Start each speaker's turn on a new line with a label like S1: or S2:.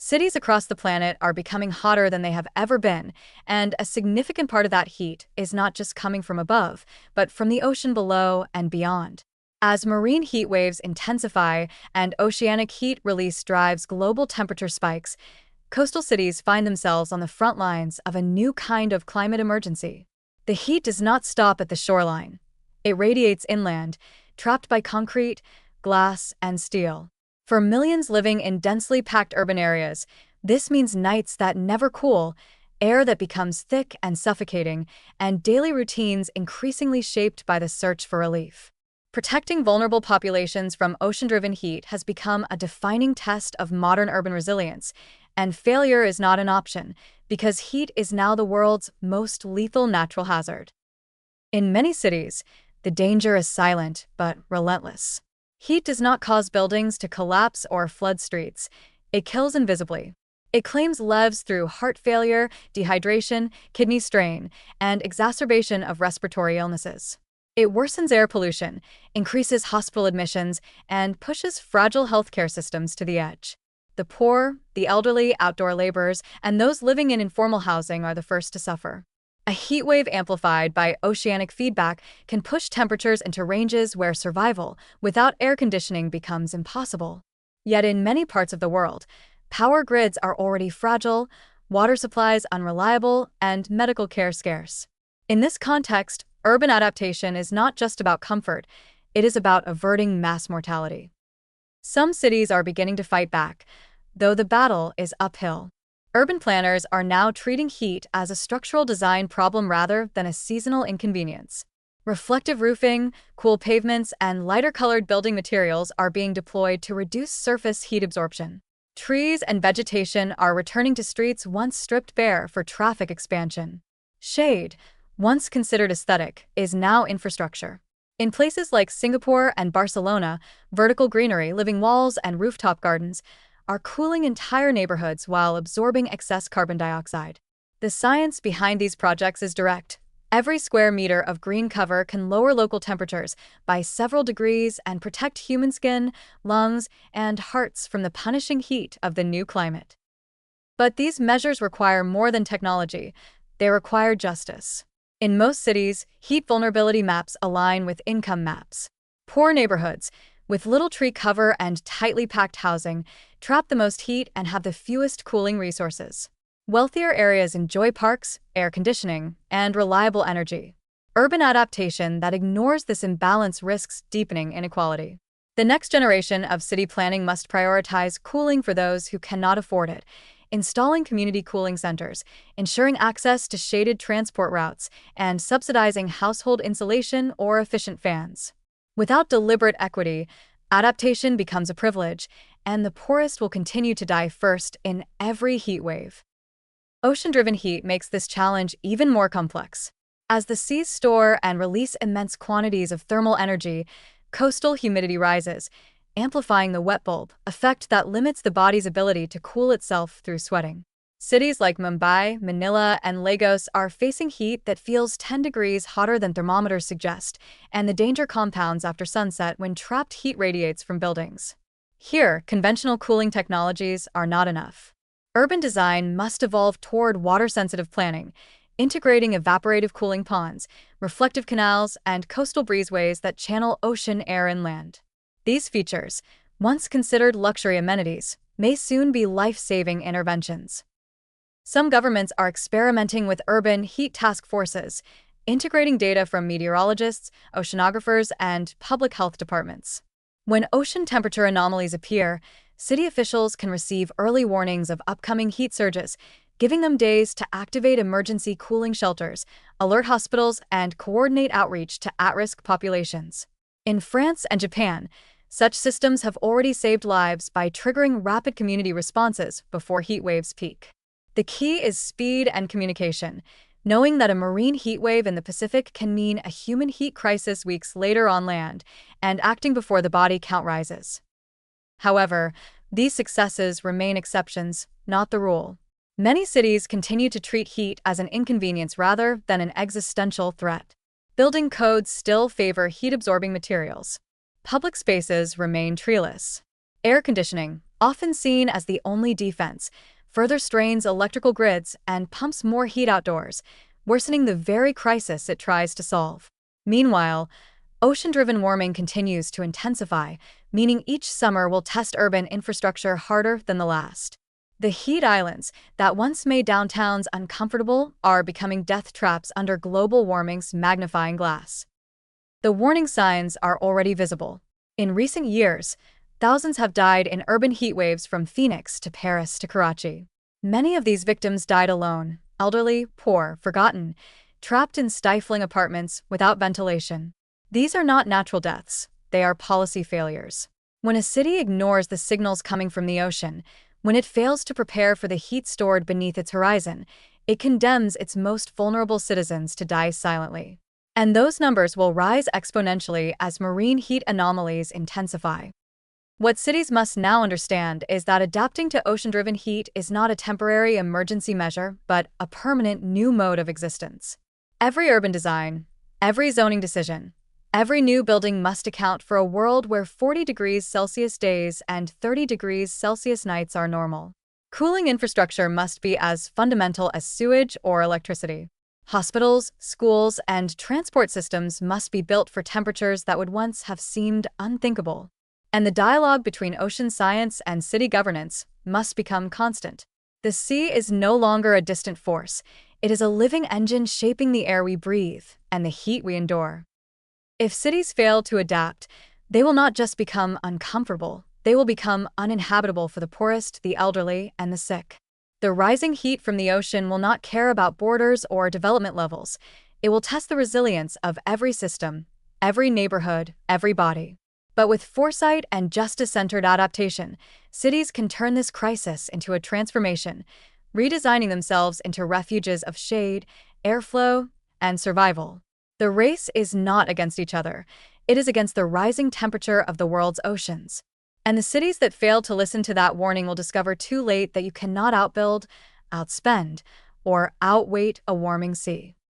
S1: Cities across the planet are becoming hotter than they have ever been, and a significant part of that heat is not just coming from above, but from the ocean below and beyond. As marine heat waves intensify and oceanic heat release drives global temperature spikes, coastal cities find themselves on the front lines of a new kind of climate emergency. The heat does not stop at the shoreline. It radiates inland, trapped by concrete, glass, and steel. For millions living in densely packed urban areas, this means nights that never cool, air that becomes thick and suffocating, and daily routines increasingly shaped by the search for relief. Protecting vulnerable populations from ocean-driven heat has become a defining test of modern urban resilience, and failure is not an option, because heat is now the world's most lethal natural hazard. In many cities, the danger is silent but relentless. Heat does not cause buildings to collapse or flood streets. It kills invisibly. It claims lives through heart failure, dehydration, kidney strain, and exacerbation of respiratory illnesses. It worsens air pollution, increases hospital admissions, and pushes fragile healthcare systems to the edge. The poor, the elderly, outdoor laborers, and those living in informal housing are the first to suffer. A heat wave amplified by oceanic feedback can push temperatures into ranges where survival without air conditioning becomes impossible. Yet in many parts of the world, power grids are already fragile, water supplies unreliable, and medical care scarce. In this context, urban adaptation is not just about comfort, it is about averting mass mortality. Some cities are beginning to fight back, though the battle is uphill. Urban planners are now treating heat as a structural design problem rather than a seasonal inconvenience. Reflective roofing, cool pavements, and lighter-colored building materials are being deployed to reduce surface heat absorption. Trees and vegetation are returning to streets once stripped bare for traffic expansion. Shade, once considered aesthetic, is now infrastructure. In places like Singapore and Barcelona, vertical greenery, living walls, and rooftop gardens are cooling entire neighborhoods while absorbing excess carbon dioxide. The science behind these projects is direct. Every square meter of green cover can lower local temperatures by several degrees and protect human skin, lungs, and hearts from the punishing heat of the new climate. But these measures require more than technology. They require justice. In most cities, heat vulnerability maps align with income maps. Poor neighborhoods, with little tree cover and tightly packed housing, trap the most heat and have the fewest cooling resources. Wealthier areas enjoy parks, air conditioning, and reliable energy. Urban adaptation that ignores this imbalance risks deepening inequality. The next generation of city planning must prioritize cooling for those who cannot afford it, installing community cooling centers, ensuring access to shaded transport routes, and subsidizing household insulation or efficient fans. Without deliberate equity, adaptation becomes a privilege, and the poorest will continue to die first in every heat wave. Ocean-driven heat makes this challenge even more complex. As the seas store and release immense quantities of thermal energy, coastal humidity rises, amplifying the wet bulb effect that limits the body's ability to cool itself through sweating. Cities like Mumbai, Manila, and Lagos are facing heat that feels 10 degrees hotter than thermometers suggest, and the danger compounds after sunset when trapped heat radiates from buildings. Here, conventional cooling technologies are not enough. Urban design must evolve toward water-sensitive planning, integrating evaporative cooling ponds, reflective canals, and coastal breezeways that channel ocean air inland. These features, once considered luxury amenities, may soon be life-saving interventions. Some governments are experimenting with urban heat task forces, integrating data from meteorologists, oceanographers, and public health departments. When ocean temperature anomalies appear, city officials can receive early warnings of upcoming heat surges, giving them days to activate emergency cooling shelters, alert hospitals, and coordinate outreach to at-risk populations. In France and Japan, such systems have already saved lives by triggering rapid community responses before heat waves peak. The key is speed and communication, knowing that a marine heat wave in the Pacific can mean a human heat crisis weeks later on land, and acting before the body count rises. However, these successes remain exceptions, not the rule. Many cities continue to treat heat as an inconvenience rather than an existential threat. Building codes still favor heat-absorbing materials. Public spaces remain treeless. Air conditioning, often seen as the only defense, further strains electrical grids and pumps more heat outdoors, worsening the very crisis it tries to solve. Meanwhile, ocean-driven warming continues to intensify, meaning each summer will test urban infrastructure harder than the last. The heat islands that once made downtowns uncomfortable are becoming death traps under global warming's magnifying glass. The warning signs are already visible. In recent years, thousands have died in urban heatwaves from Phoenix to Paris to Karachi. Many of these victims died alone, elderly, poor, forgotten, trapped in stifling apartments without ventilation. These are not natural deaths, they are policy failures. When a city ignores the signals coming from the ocean, when it fails to prepare for the heat stored beneath its horizon, it condemns its most vulnerable citizens to die silently. And those numbers will rise exponentially as marine heat anomalies intensify. What cities must now understand is that adapting to ocean-driven heat is not a temporary emergency measure, but a permanent new mode of existence. Every urban design, every zoning decision, every new building must account for a world where 40 degrees Celsius days and 30 degrees Celsius nights are normal. Cooling infrastructure must be as fundamental as sewage or electricity. Hospitals, schools, and transport systems must be built for temperatures that would once have seemed unthinkable. And the dialogue between ocean science and city governance must become constant. The sea is no longer a distant force. It is a living engine shaping the air we breathe and the heat we endure. If cities fail to adapt, they will not just become uncomfortable, they will become uninhabitable for the poorest, the elderly, and the sick. The rising heat from the ocean will not care about borders or development levels. It will test the resilience of every system, every neighborhood, every body. But with foresight and justice-centered adaptation, cities can turn this crisis into a transformation, redesigning themselves into refuges of shade, airflow, and survival. The race is not against each other. It is against the rising temperature of the world's oceans. And the cities that fail to listen to that warning will discover too late that you cannot outbuild, outspend, or outweight a warming sea.